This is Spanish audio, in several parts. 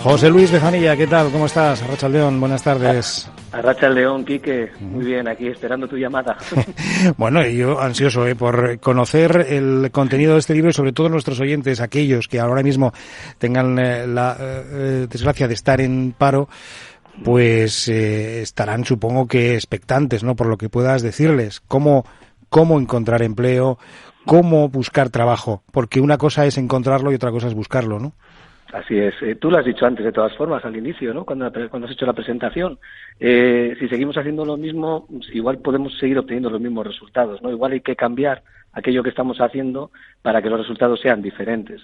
José Luis Bejanilla, ¿qué tal? ¿Cómo estás? Arratsaldeon, buenas tardes. Arratsaldeon, Quique. Muy bien, aquí esperando tu llamada. Bueno, y yo ansioso por conocer el contenido de este libro y sobre todo nuestros oyentes, aquellos que ahora mismo tengan la desgracia de estar en paro, pues estarán, supongo que expectantes, ¿no? Por lo que puedas decirles. ¿Cómo encontrar empleo? ¿Cómo buscar trabajo? Porque una cosa es encontrarlo y otra cosa es buscarlo, ¿no? Así es. Tú lo has dicho antes, de todas formas, al inicio, ¿no? Cuando has hecho la presentación. Si seguimos haciendo lo mismo, igual podemos seguir obteniendo los mismos resultados, ¿no? Igual hay que cambiar aquello que estamos haciendo para que los resultados sean diferentes.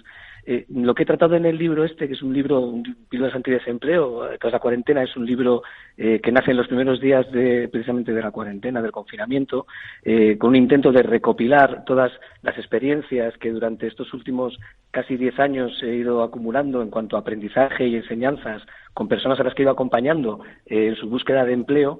Lo que he tratado en el libro que es un libro, Píldoras antidesempleo, tras la cuarentena, es un libro que nace en los primeros días precisamente de la cuarentena, del confinamiento, con un intento de recopilar todas las experiencias que durante estos últimos casi 10 años he ido acumulando en cuanto a aprendizaje y enseñanzas con personas a las que he ido acompañando en su búsqueda de empleo.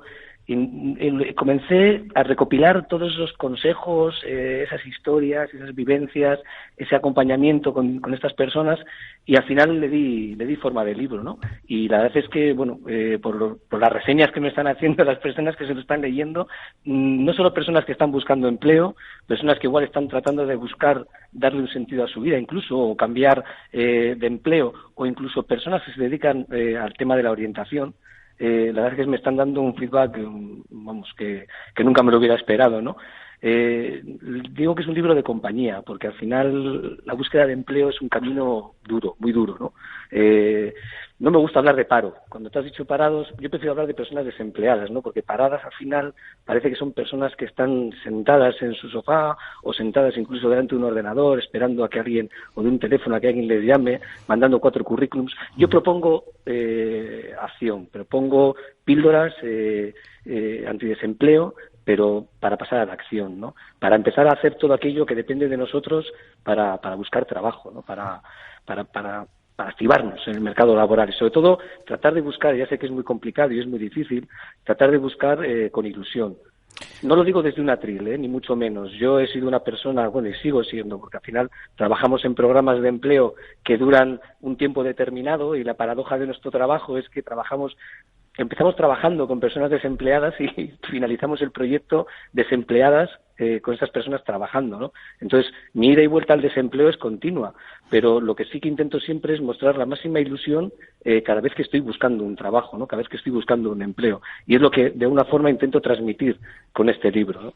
Y comencé a recopilar todos esos consejos, esas historias, esas vivencias, ese acompañamiento con estas personas, y al final le di forma de libro, ¿no? Y la verdad es que, bueno, por las reseñas que me están haciendo las personas que se lo están leyendo, no solo personas que están buscando empleo, personas que igual están tratando de buscar darle un sentido a su vida incluso, o cambiar de empleo, o incluso personas que se dedican al tema de la orientación. La verdad es que me están dando un feedback, que nunca me lo hubiera esperado, ¿no? Digo que es un libro de compañía, porque al final la búsqueda de empleo es un camino duro, muy duro, ¿no? No me gusta hablar de paro. Cuando te has dicho parados, yo prefiero hablar de personas desempleadas, ¿no? Porque paradas al final parece que son personas que están sentadas en su sofá o sentadas incluso delante de un ordenador esperando a que alguien, o de un teléfono a que alguien les llame, mandando 4 currículums. Yo propongo acción, propongo píldoras antidesempleo, pero para pasar a la acción, ¿no? Para empezar a hacer todo aquello que depende de nosotros para buscar trabajo, ¿no? Para activarnos en el mercado laboral y sobre todo tratar de buscar, ya sé que es muy complicado y es muy difícil, tratar de buscar con ilusión. No lo digo desde un atril, ni mucho menos. Yo he sido una persona, bueno, y sigo siendo, porque al final trabajamos en programas de empleo que duran un tiempo determinado, y la paradoja de nuestro trabajo es que empezamos trabajando con personas desempleadas y finalizamos el proyecto desempleadas con esas personas trabajando, ¿no? Entonces, mi ida y vuelta al desempleo es continua, pero lo que sí que intento siempre es mostrar la máxima ilusión cada vez que estoy buscando un trabajo, ¿no? Cada vez que estoy buscando un empleo. Y es lo que, de alguna forma, intento transmitir con este libro, ¿no?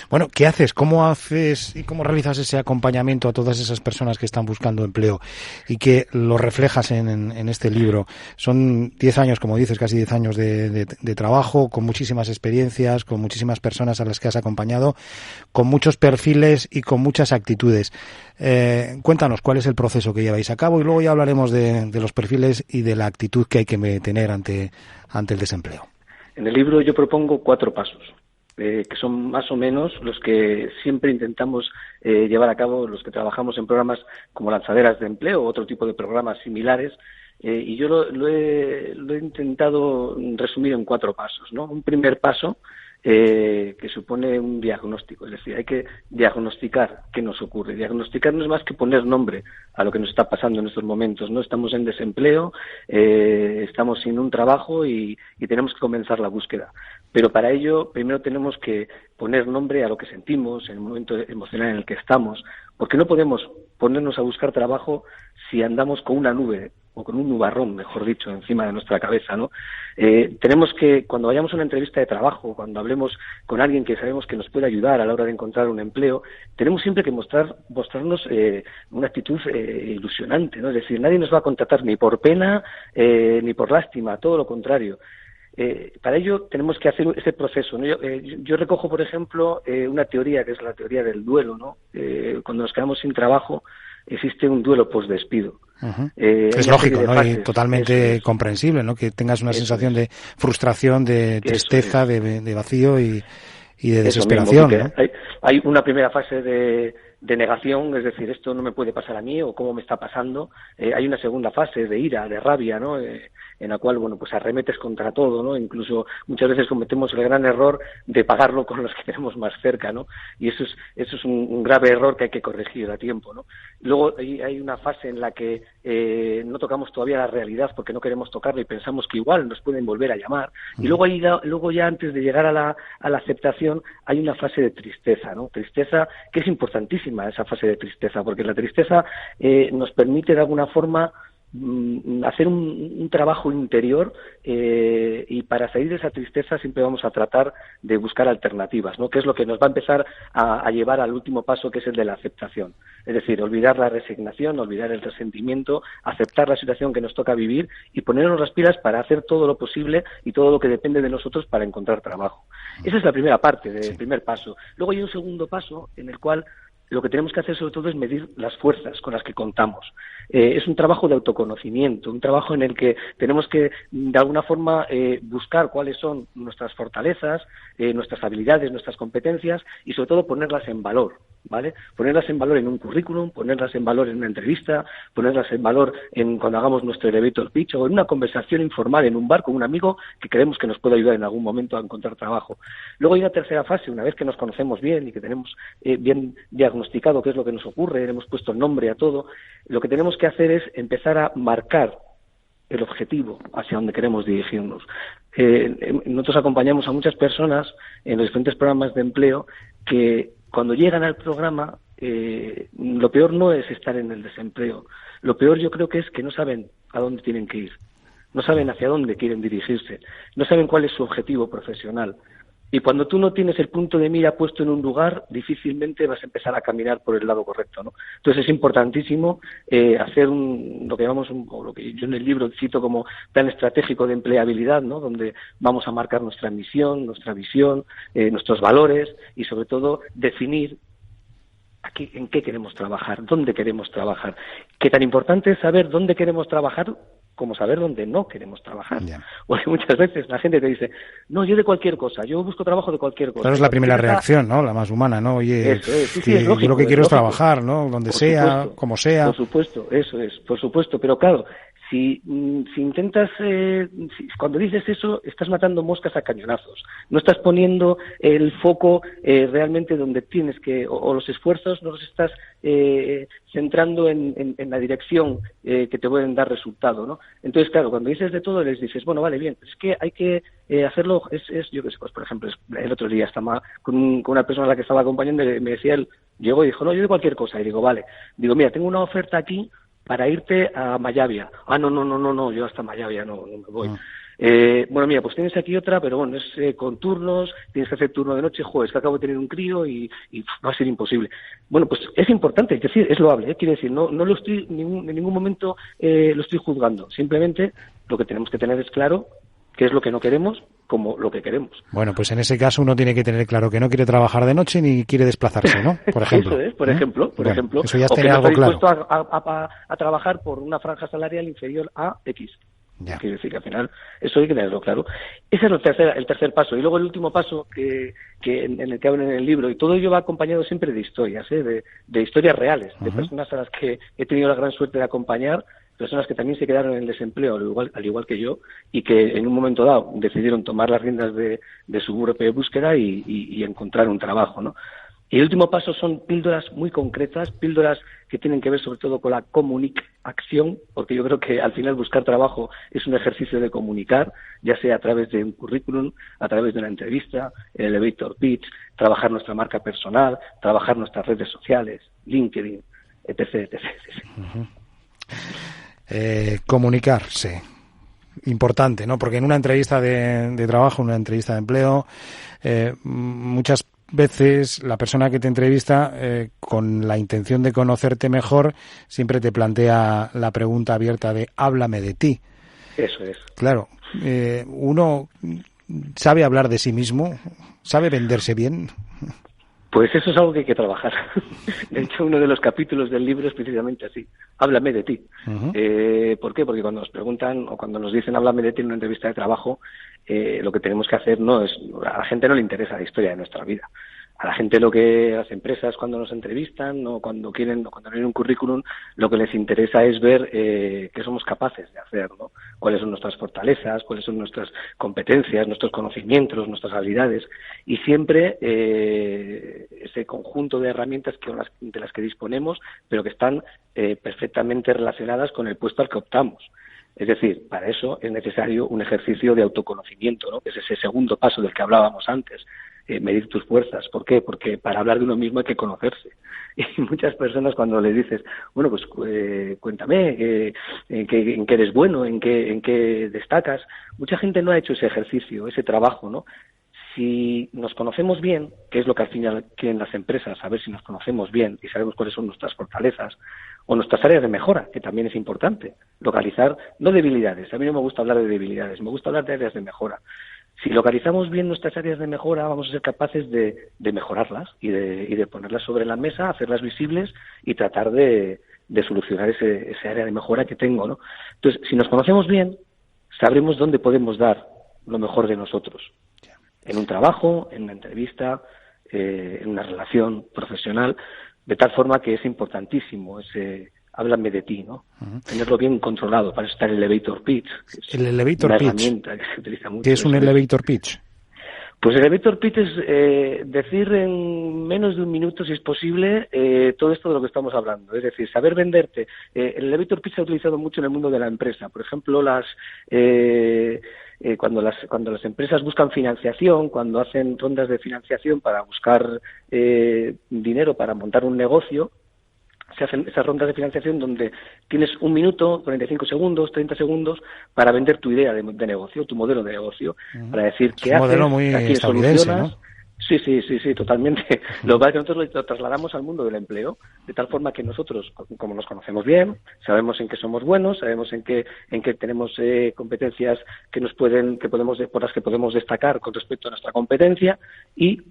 Bueno, ¿qué haces? ¿Cómo haces y cómo realizas ese acompañamiento a todas esas personas que están buscando empleo y que lo reflejas en este libro? Son 10 años, como dices, casi 10 años de trabajo, con muchísimas experiencias, con muchísimas personas a las que has acompañado, con muchos perfiles y con muchas actitudes. Cuéntanos cuál es el proceso que lleváis a cabo y luego ya hablaremos de los perfiles y de la actitud que hay que tener ante el desempleo. En el libro yo propongo 4 pasos, que son más o menos los que siempre intentamos llevar a cabo los que trabajamos en programas como Lanzaderas de Empleo o otro tipo de programas similares. Y yo lo he intentado resumir en 4 pasos, ¿no? Un primer paso que supone un diagnóstico, es decir, hay que diagnosticar qué nos ocurre. Diagnosticar no es más que poner nombre a lo que nos está pasando en estos momentos, ¿no? Estamos en desempleo, estamos sin un trabajo y tenemos que comenzar la búsqueda. Pero para ello, primero tenemos que poner nombre a lo que sentimos, en el momento emocional en el que estamos, porque no podemos ponernos a buscar trabajo si andamos con una nube, o con un nubarrón, mejor dicho, encima de nuestra cabeza, ¿no? Tenemos que, cuando vayamos a una entrevista de trabajo, cuando hablemos con alguien que sabemos que nos puede ayudar a la hora de encontrar un empleo, tenemos siempre que mostrarnos una actitud ilusionante, ¿no? Es decir, nadie nos va a contratar ni por pena ni por lástima, todo lo contrario. Para ello tenemos que hacer ese proceso, ¿no? Yo recojo, por ejemplo, una teoría que es la teoría del duelo, ¿no? Cuando nos quedamos sin trabajo, existe un duelo post-despido. Uh-huh. Es lógico, ¿no? Y totalmente comprensible, ¿no? Que tengas una sensación de frustración, de tristeza, de vacío y de desesperación, mismo, ¿no? Hay una primera fase de de negación, es decir, esto no me puede pasar a mí o cómo me está pasando. Hay una segunda fase de ira, de rabia, ¿no? En la cual, bueno, pues arremetes contra todo, ¿no? Incluso muchas veces cometemos el gran error de pagarlo con los que tenemos más cerca, ¿no? Y eso es un grave error que hay que corregir a tiempo, ¿no? Luego hay una fase en la que no tocamos todavía la realidad porque no queremos tocarla y pensamos que igual nos pueden volver a llamar. Y luego ya antes de llegar a la aceptación hay una fase de tristeza, ¿no? Tristeza que es importantísima, esa fase de tristeza, porque la tristeza nos permite de alguna forma hacer un trabajo interior y para salir de esa tristeza siempre vamos a tratar de buscar alternativas, ¿no? Que es lo que nos va a empezar a llevar al último paso, que es el de la aceptación. Es decir, olvidar la resignación, olvidar el resentimiento, aceptar la situación que nos toca vivir y ponernos las pilas para hacer todo lo posible y todo lo que depende de nosotros para encontrar trabajo. Esa es la primera parte del primer paso. Luego hay un segundo paso en el cual lo que tenemos que hacer sobre todo es medir las fuerzas con las que contamos. Es un trabajo de autoconocimiento, un trabajo en el que tenemos que, de alguna forma, buscar cuáles son nuestras fortalezas, nuestras habilidades, nuestras competencias y, sobre todo, ponerlas en valor, ¿vale? Ponerlas en valor en un currículum, ponerlas en valor en una entrevista, ponerlas en valor cuando hagamos nuestro elevator pitch o en una conversación informal en un bar con un amigo que creemos que nos puede ayudar en algún momento a encontrar trabajo. Luego hay una tercera fase, una vez que nos conocemos bien y que tenemos bien diagnosticado qué es lo que nos ocurre, hemos puesto el nombre a todo, lo que tenemos que hacer es empezar a marcar el objetivo hacia donde queremos dirigirnos. Nosotros acompañamos a muchas personas en los diferentes programas de empleo que cuando llegan al programa lo peor no es estar en el desempleo, lo peor yo creo que es que no saben a dónde tienen que ir, no saben hacia dónde quieren dirigirse, no saben cuál es su objetivo profesional. Y cuando tú no tienes el punto de mira puesto en un lugar, difícilmente vas a empezar a caminar por el lado correcto, ¿no? Entonces es importantísimo hacer lo que llamamos, o lo que yo en el libro cito como plan estratégico de empleabilidad, ¿no? Donde vamos a marcar nuestra misión, nuestra visión, nuestros valores y sobre todo definir en qué queremos trabajar, dónde queremos trabajar. Que tan importante es saber dónde queremos trabajar como saber dónde no queremos trabajar. Yeah. Porque muchas veces la gente te dice, no, yo de cualquier cosa, yo busco trabajo de cualquier cosa. Claro, es la primera reacción, ¿no? La más humana, ¿no? Oye, eso es, sí, es lógico, yo lo que quiero es trabajar, ¿no? Donde sea, como sea. Por supuesto, eso es, por supuesto, pero claro, si intentas, cuando dices eso, estás matando moscas a cañonazos. No estás poniendo el foco realmente donde tienes que, o los esfuerzos no los estás centrando en la dirección que te pueden dar resultado, ¿no? Entonces, claro, cuando dices de todo, les dices, bueno, vale, bien, es que hay que hacerlo, yo qué sé, pues por ejemplo, el otro día estaba con una persona a la que estaba acompañando y me decía él, llegó y dijo, no, yo de cualquier cosa. Y digo, vale, digo, mira, tengo una oferta aquí para irte a Mayavia. Ah, no, yo hasta Mayavia no me voy. Bueno, mira, pues tienes aquí otra, pero bueno, es con turnos, tienes que hacer turno de noche, es que acabo de tener un crío y va a ser imposible. Bueno, pues es importante, es decir, es loable, quiere decir, no lo estoy, en ningún momento lo estoy juzgando, simplemente lo que tenemos que tener es claro qué es lo que no queremos como lo que queremos. Bueno, pues en ese caso uno tiene que tener claro que no quiere trabajar de noche ni quiere desplazarse, ¿no? Por ejemplo. Eso es, por ejemplo. Eso ya o que tener no algo está claro. dispuesto a trabajar por una franja salarial inferior a X. Ya. Quiere decir que al final eso hay que tenerlo claro. Ese es el tercer paso. Y luego el último paso que en el que hablo en el libro, y todo ello va acompañado siempre de historias, de historias reales, de personas a las que he tenido la gran suerte de acompañar, personas que también se quedaron en el desempleo al igual que yo y que en un momento dado decidieron tomar las riendas de su propia búsqueda y encontrar un trabajo, ¿no? Y el último paso son píldoras muy concretas, píldoras que tienen que ver sobre todo con la comunicación, porque yo creo que al final buscar trabajo es un ejercicio de comunicar, ya sea a través de un currículum, a través de una entrevista, el elevator pitch, trabajar nuestra marca personal, trabajar nuestras redes sociales, LinkedIn, etc. Comunicarse. Importante, ¿no? Porque en una entrevista de trabajo, una entrevista de empleo, muchas veces la persona que te entrevista, con la intención de conocerte mejor, siempre te plantea la pregunta abierta de háblame de ti. Eso es. Claro, uno sabe hablar de sí mismo, sabe venderse bien. Pues eso es algo que hay que trabajar. De hecho, uno de los capítulos del libro es precisamente así. Háblame de ti. ¿Por qué? Porque cuando nos preguntan o cuando nos dicen háblame de ti en una entrevista de trabajo, lo que tenemos que hacer no es... A la gente no le interesa la historia de nuestra vida. A la gente las empresas cuando nos entrevistan o cuando quieren un currículum, lo que les interesa es ver qué somos capaces de hacer, ¿no? Cuáles son nuestras fortalezas, cuáles son nuestras competencias, nuestros conocimientos, nuestras habilidades, y siempre ese conjunto de herramientas de las que disponemos, pero que están perfectamente relacionadas con el puesto al que optamos. Es decir, para eso es necesario un ejercicio de autoconocimiento, ¿no? Que es ese segundo paso del que hablábamos antes, medir tus fuerzas. ¿Por qué? Porque para hablar de uno mismo hay que conocerse. Y muchas personas cuando les dices, bueno, pues cuéntame en qué eres bueno, en qué destacas, mucha gente no ha hecho ese ejercicio, ese trabajo, ¿no? Si nos conocemos bien, que es lo que al final quieren las empresas, saber si nos conocemos bien y sabemos cuáles son nuestras fortalezas o nuestras áreas de mejora, que también es importante, localizar, no debilidades, a mí no me gusta hablar de debilidades, me gusta hablar de áreas de mejora. Si localizamos bien nuestras áreas de mejora, vamos a ser capaces de mejorarlas y de ponerlas sobre la mesa, hacerlas visibles y tratar de solucionar ese área de mejora que tengo, ¿no? Entonces, si nos conocemos bien, sabremos dónde podemos dar lo mejor de nosotros. En un trabajo, en una entrevista, en una relación profesional, de tal forma que es importantísimo ese háblame de ti, ¿no? Tenerlo bien controlado. Para eso está el elevator pitch. Que es el elevator una pitch. Herramienta que se utiliza mucho. ¿Qué es un elevator pitch? Pues el elevator pitch es decir en menos de un minuto, si es posible, todo esto de lo que estamos hablando. Es decir, saber venderte. El elevator pitch se ha utilizado mucho en el mundo de la empresa. Por ejemplo, cuando las empresas buscan financiación, cuando hacen rondas de financiación para buscar dinero para montar un negocio, se hacen esas rondas de financiación donde tienes 1 minuto, 45 segundos, 30 segundos para vender tu idea de negocio, tu modelo de negocio, para decir qué haces, muy a quién ¿no? solucionas. Sí, totalmente. Lo que pasa es que nosotros lo trasladamos al mundo del empleo, de tal forma que nosotros, como nos conocemos bien, sabemos en qué somos buenos, sabemos en qué tenemos competencias por las que podemos destacar con respecto a nuestra competencia y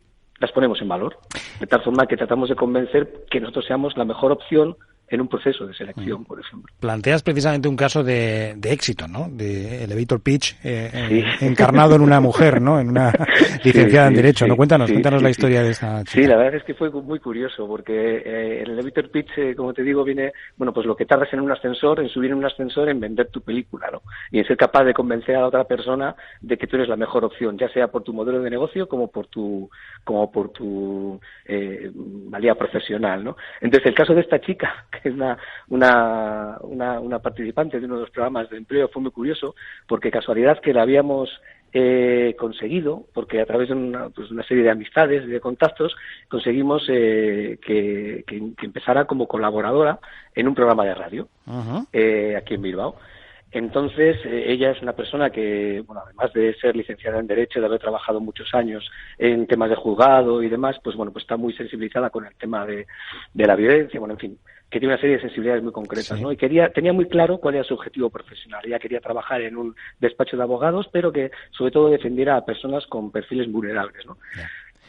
las ponemos en valor, de tal forma que tratamos de convencer que nosotros seamos la mejor opción en un proceso de selección, por ejemplo. Planteas precisamente un caso de éxito, ¿no? De elevator pitch encarnado en una mujer, ¿no? En una licenciada en Derecho, ¿no? Cuéntanos la historia de esa chica. Sí, la verdad es que fue muy curioso, porque el elevator pitch, como te digo, viene, bueno, pues lo que tardas en un ascensor, en subir en un ascensor, en vender tu película, ¿no? Y en ser capaz de convencer a la otra persona de que tú eres la mejor opción, ya sea por tu modelo de negocio como por tu valía profesional, ¿no? Entonces, el caso de esta chica, que es una participante de uno de los programas de empleo, fue muy curioso, porque casualidad que la habíamos conseguido, porque a través de una serie de amistades y de contactos conseguimos que empezara como colaboradora en un programa de radio aquí en Bilbao. Entonces, ella es una persona que, bueno, además de ser licenciada en Derecho, de haber trabajado muchos años en temas de juzgado y demás, pues bueno, pues está muy sensibilizada con el tema de la violencia, bueno, en fin, que tiene una serie de sensibilidades muy concretas, ¿no? Y tenía muy claro cuál era su objetivo profesional. Ella quería trabajar en un despacho de abogados, pero que sobre todo defendiera a personas con perfiles vulnerables, ¿no?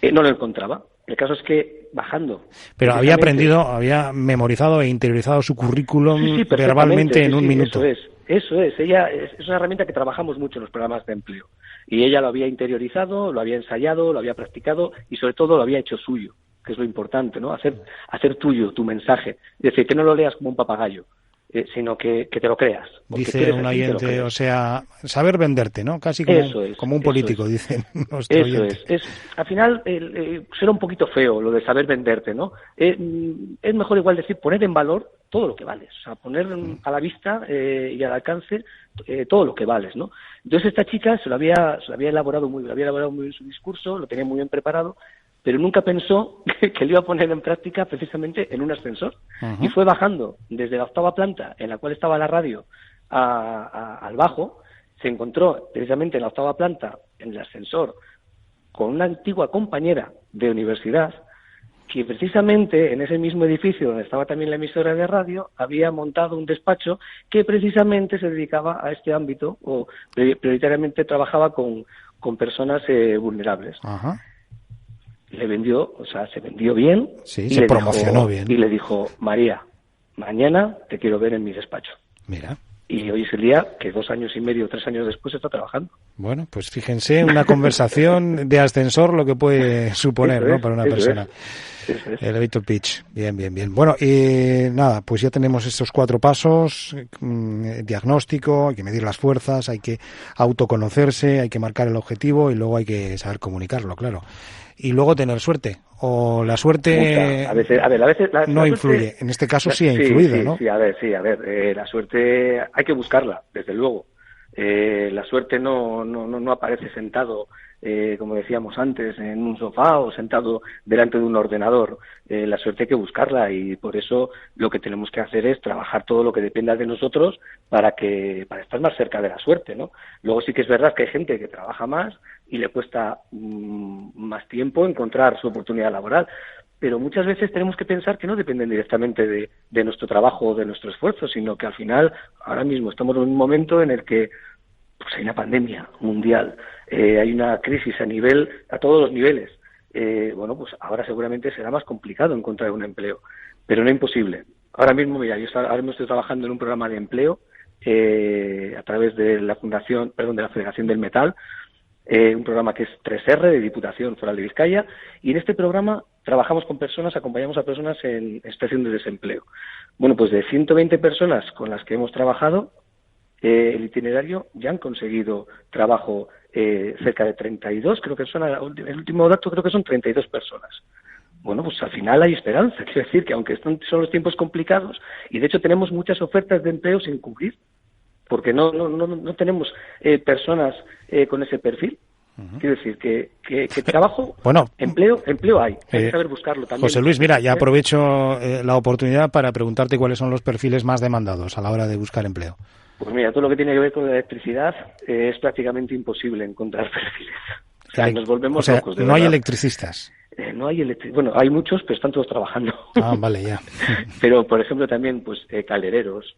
No lo encontraba. El caso es que bajando... Pero había aprendido, había memorizado e interiorizado su currículum verbalmente en un minuto. Eso es. Ella es una herramienta que trabajamos mucho en los programas de empleo. Y ella lo había interiorizado, lo había ensayado, lo había practicado y sobre todo lo había hecho suyo, que es lo importante, ¿no? Hacer tuyo tu mensaje. Es decir, que no lo leas como un papagayo, sino que te lo creas. Dice un oyente, o sea, saber venderte, ¿no? Casi como un político, dice nuestro oyente. Al final, será un poquito feo lo de saber venderte, ¿no? Es mejor igual decir, poner en valor todo lo que vales, o sea, poner a la vista y al alcance todo lo que vales, ¿no? Entonces esta chica se lo había elaborado muy bien su discurso, lo tenía muy bien preparado, pero nunca pensó que lo iba a poner en práctica precisamente en un ascensor. Y fue bajando desde la 8ª planta en la cual estaba la radio al bajo, se encontró precisamente en la 8ª planta, en el ascensor, con una antigua compañera de universidad que precisamente en ese mismo edificio donde estaba también la emisora de radio había montado un despacho que precisamente se dedicaba a este ámbito o prioritariamente trabajaba con personas vulnerables. Se vendió bien. Sí, se promocionó bien. Y le dijo, María, mañana te quiero ver en mi despacho. Mira. Y hoy es el día que 2 años y medio, 3 años después está trabajando. Bueno, pues fíjense, una conversación de ascensor lo que puede suponer, ¿no? Para una persona. Eso es. Elevator pitch. Bien, bien, bien. Bueno, y nada, pues ya tenemos estos 4 pasos. Diagnóstico, hay que medir las fuerzas, hay que autoconocerse, hay que marcar el objetivo y luego hay que saber comunicarlo, claro. Y luego tener suerte. O la suerte a veces no influye. Suerte, en este caso sí ha influido, ¿no? Sí, a ver, la suerte hay que buscarla, desde luego. La suerte no aparece sentado, como decíamos antes, en un sofá o sentado delante de un ordenador. La suerte hay que buscarla y por eso lo que tenemos que hacer es trabajar todo lo que dependa de nosotros para estar más cerca de la suerte, ¿no? Luego sí que es verdad que hay gente que trabaja más y le cuesta más tiempo encontrar su oportunidad laboral, pero muchas veces tenemos que pensar que no dependen directamente de nuestro trabajo o de nuestro esfuerzo, sino que al final, ahora mismo estamos en un momento en el que pues hay una pandemia mundial, hay una crisis a todos los niveles. Bueno, pues ahora seguramente será más complicado encontrar un empleo, pero no imposible. Ahora mismo, mira, ahora mismo estoy trabajando en un programa de empleo a través de la Federación del Metal, un programa que es 3R de Diputación Foral de Vizcaya, y en este programa trabajamos con personas, acompañamos a personas en situación de desempleo. Bueno, pues de 120 personas con las que hemos trabajado, el itinerario ya han conseguido trabajo cerca de 32, creo que son, el último dato creo que son 32 personas. Bueno, pues al final hay esperanza, quiero decir que aunque son los tiempos complicados, y de hecho tenemos muchas ofertas de empleo sin cubrir, porque no tenemos personas con ese perfil. Quiero decir que trabajo, bueno, empleo hay que saber buscarlo también. José Luis, mira, ya aprovecho la oportunidad para preguntarte cuáles son los perfiles más demandados a la hora de buscar empleo. Pues mira, todo lo que tiene que ver con la electricidad es prácticamente imposible encontrar perfiles. O sea, nos volvemos locos, de no verdad. Hay electricistas. No hay bueno, hay muchos, pero están todos trabajando. Ah, vale, ya. Pero, por ejemplo, también pues caldereros,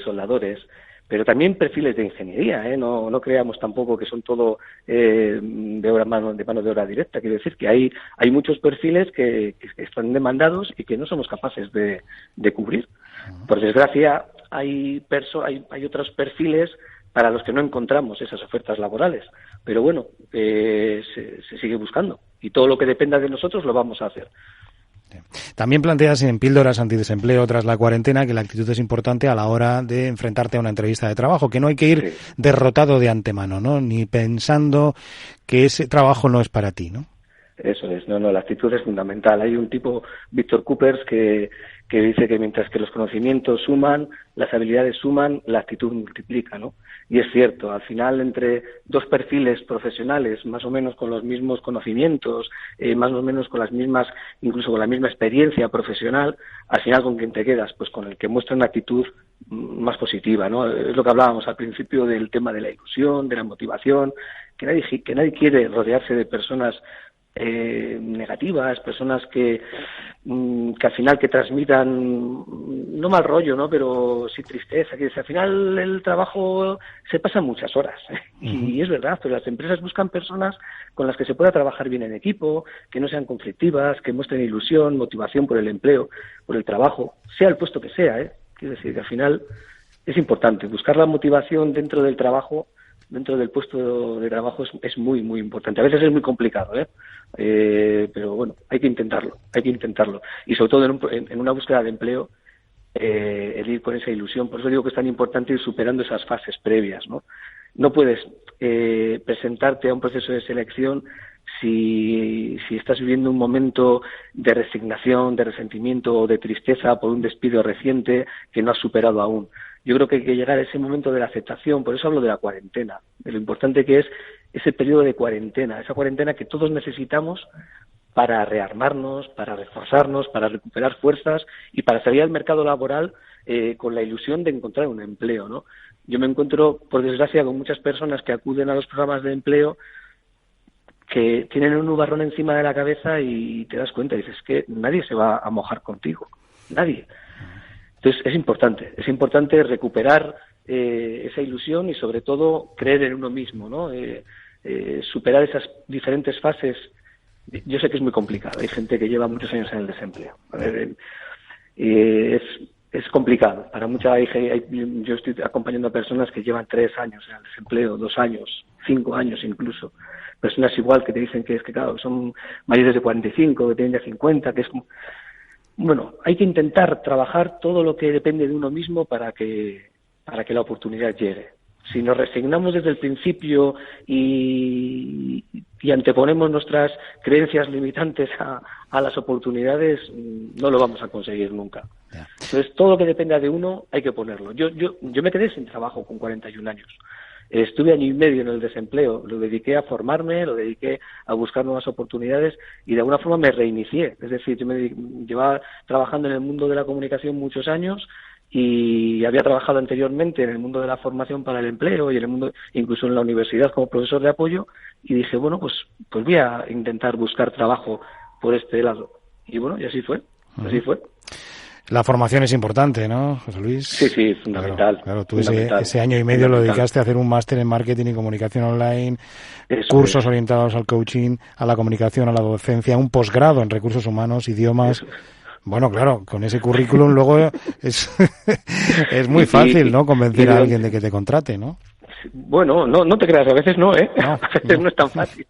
soldadores, pero también perfiles de ingeniería, no creamos tampoco que son todo de mano de obra directa. Quiero decir que hay muchos perfiles que están demandados y que no somos capaces de cubrir. Por desgracia, hay otros perfiles para los que no encontramos esas ofertas laborales, pero bueno, se sigue buscando y todo lo que dependa de nosotros lo vamos a hacer. También planteas en Píldoras Antidesempleo tras la cuarentena que la actitud es importante a la hora de enfrentarte a una entrevista de trabajo, que no hay que ir derrotado de antemano, ¿no? Ni pensando que ese trabajo no es para ti, ¿no? Eso es, la actitud es fundamental. Hay un tipo, Víctor Coopers, que dice que mientras que los conocimientos suman, las habilidades suman, la actitud multiplica, ¿no? Y es cierto, al final entre dos perfiles profesionales, más o menos con los mismos conocimientos, más o menos con las mismas, incluso con la misma experiencia profesional, al final ¿con quién te quedas? Pues con el que muestra una actitud más positiva, ¿no? Es lo que hablábamos al principio del tema de la ilusión, de la motivación, que nadie quiere rodearse de personas negativas, personas que al final que transmitan no mal rollo, ¿no? Pero sí tristeza, que al final el trabajo se pasa muchas horas y es verdad, pero las empresas buscan personas con las que se pueda trabajar bien en equipo, que no sean conflictivas, que muestren ilusión, motivación por el empleo, por el trabajo, sea el puesto que sea, quiero decir que al final es importante buscar la motivación dentro del trabajo, dentro del puesto de trabajo es muy, muy importante. A veces es muy complicado, pero bueno, hay que intentarlo. Y sobre todo en una búsqueda de empleo, el ir con esa ilusión. Por eso digo que es tan importante ir superando esas fases previas, ¿no? No puedes presentarte a un proceso de selección si estás viviendo un momento de resignación, de resentimiento o de tristeza por un despido reciente que no has superado aún. Yo creo que hay que llegar a ese momento de la aceptación, por eso hablo de la cuarentena, de lo importante que es ese periodo de cuarentena, esa cuarentena que todos necesitamos para rearmarnos, para reforzarnos, para recuperar fuerzas y para salir al mercado laboral con la ilusión de encontrar un empleo, ¿no? Yo me encuentro, por desgracia, con muchas personas que acuden a los programas de empleo que tienen un nubarrón encima de la cabeza y te das cuenta y dices que nadie se va a mojar contigo, nadie. Entonces es importante recuperar esa ilusión y sobre todo creer en uno mismo, ¿no? Superar esas diferentes fases. Yo sé que es muy complicado, hay gente que lleva muchos años en el desempleo. A ver, es complicado. Para mucha yo estoy acompañando a personas que llevan 3 años en el desempleo, 2 años, 5 años incluso. Personas igual que te dicen que claro, son mayores de 45, que tienen ya 50, que es como... Bueno, hay que intentar trabajar todo lo que depende de uno mismo para que la oportunidad llegue. Si nos resignamos desde el principio y anteponemos nuestras creencias limitantes a las oportunidades, no lo vamos a conseguir nunca. Entonces, todo lo que dependa de uno hay que ponerlo. Yo me quedé sin trabajo con 41 años. Estuve 1 año y medio en el desempleo, lo dediqué a formarme, lo dediqué a buscar nuevas oportunidades y de alguna forma me reinicié. Es decir, yo me llevaba trabajando en el mundo de la comunicación muchos años y había trabajado anteriormente en el mundo de la formación para el empleo y en el mundo, incluso en la universidad como profesor de apoyo, y dije, bueno, pues voy a intentar buscar trabajo por este lado. Y bueno, y así fue, así fue. La formación es importante, ¿no, José Luis? Sí, fundamental. Claro, tú ese año y medio lo dedicaste a hacer un máster en marketing y comunicación online, cursos orientados al coaching, a la comunicación, a la docencia, un posgrado en recursos humanos, idiomas. Bueno, claro, con ese currículum luego es muy fácil, ¿no?, convencer a alguien de que te contrate, ¿no? He No te creas, a veces no, ¿eh? A veces no es tan fácil.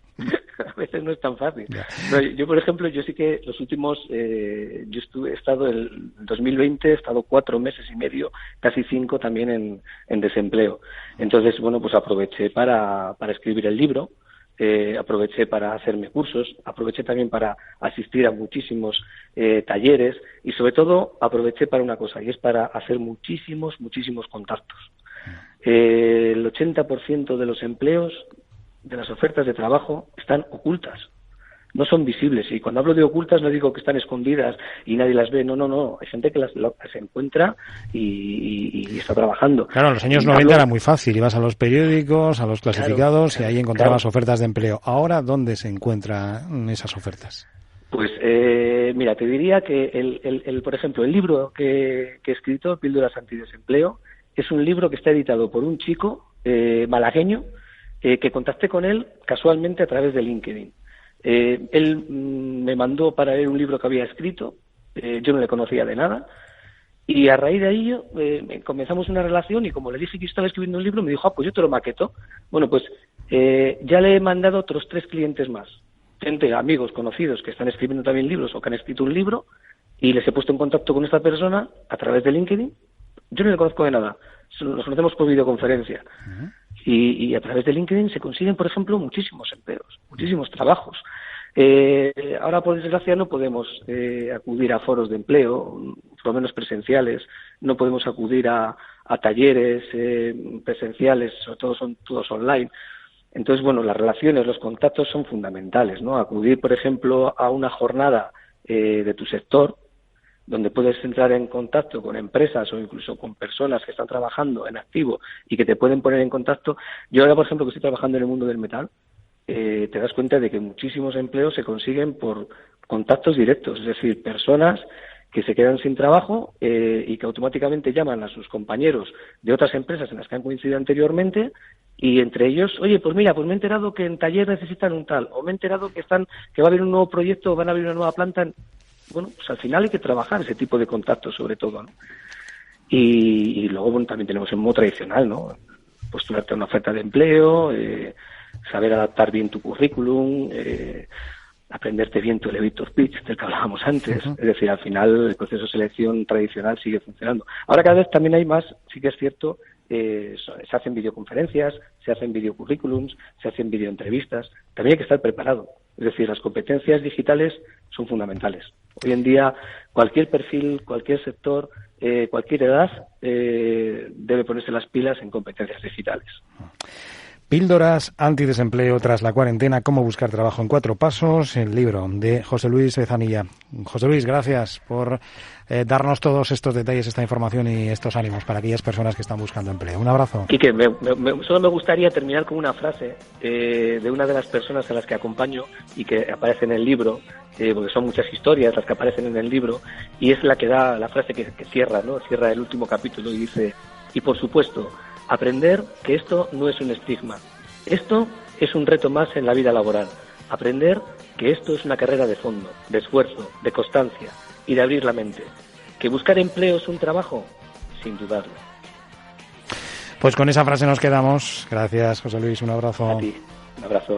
A veces no es tan fácil. No, yo, por ejemplo, yo sí que los últimos, he estado en 2020, he estado 4 meses y medio, casi 5 también en desempleo. Entonces, bueno, pues aproveché para escribir el libro, aproveché para hacerme cursos, aproveché también para asistir a muchísimos talleres y sobre todo aproveché para una cosa, y es para hacer muchísimos contactos. El 80% de los empleos, de las ofertas de trabajo, están ocultas, no son visibles. Y cuando hablo de ocultas no digo que están escondidas y nadie las ve, no, hay gente que las encuentra y está trabajando. Claro, en los años 90 era muy fácil, ibas a los periódicos, a los clasificados, y ahí encontrabas ofertas de empleo. Ahora, ¿dónde se encuentran esas ofertas? Pues mira, te diría que por ejemplo, el libro que he escrito, Píldoras Antidesempleo, es un libro que está editado por un chico malagueño que contacté con él casualmente a través de LinkedIn. Él me mandó para leer un libro que había escrito, yo no le conocía de nada, y a raíz de ahí comenzamos una relación y como le dije que estaba escribiendo un libro, me dijo, pues yo te lo maqueto. Bueno, pues ya le he mandado otros 3 clientes más, gente, amigos, conocidos que están escribiendo también libros o que han escrito un libro, y les he puesto en contacto con esta persona a través de LinkedIn. Yo no le conozco de nada, nos conocemos por videoconferencia. Y a través de LinkedIn se consiguen, por ejemplo, muchísimos empleos, muchísimos trabajos. Ahora, por desgracia, no podemos acudir a foros de empleo, por lo menos presenciales, no podemos acudir a talleres presenciales, sobre todo son todos online. Entonces, bueno, las relaciones, los contactos son fundamentales, ¿no? Acudir, por ejemplo, a una jornada de tu sector, donde puedes entrar en contacto con empresas o incluso con personas que están trabajando en activo y que te pueden poner en contacto. Yo ahora, por ejemplo, que estoy trabajando en el mundo del metal, te das cuenta de que muchísimos empleos se consiguen por contactos directos, es decir, personas que se quedan sin trabajo y que automáticamente llaman a sus compañeros de otras empresas en las que han coincidido anteriormente y entre ellos, oye, pues mira, pues me he enterado que en taller necesitan un tal, o me he enterado que va a haber un nuevo proyecto o van a abrir una nueva planta. Bueno, pues al final hay que trabajar ese tipo de contactos sobre todo, ¿no? Y luego, bueno, también tenemos el modo tradicional, ¿no? Postularte a una oferta de empleo, saber adaptar bien tu currículum, aprenderte bien tu elevator pitch del que hablábamos antes. Es decir, al final el proceso de selección tradicional sigue funcionando. Ahora cada vez también hay más, sí que es cierto, se hacen videoconferencias, se hacen videocurrículums, se hacen videoentrevistas. También hay que estar preparado. Es decir, las competencias digitales son fundamentales. Hoy en día cualquier perfil, cualquier sector, cualquier edad debe ponerse las pilas en competencias digitales. Píldoras antidesempleo tras la cuarentena, cómo buscar trabajo en 4 pasos, el libro de José Luis Bezanilla. José Luis, gracias por darnos todos estos detalles, esta información y estos ánimos para aquellas personas que están buscando empleo. Un abrazo. Quique, solo me gustaría terminar con una frase de una de las personas a las que acompaño y que aparece en el libro, porque son muchas historias las que aparecen en el libro, y es la que da la frase que cierra, ¿no? Cierra el último capítulo y dice, y por supuesto, aprender que esto no es un estigma. Esto es un reto más en la vida laboral. Aprender que esto es una carrera de fondo, de esfuerzo, de constancia y de abrir la mente. ¿Que buscar empleo es un trabajo? Sin dudarlo. Pues con esa frase nos quedamos. Gracias, José Luis. Un abrazo. A ti. Un abrazo.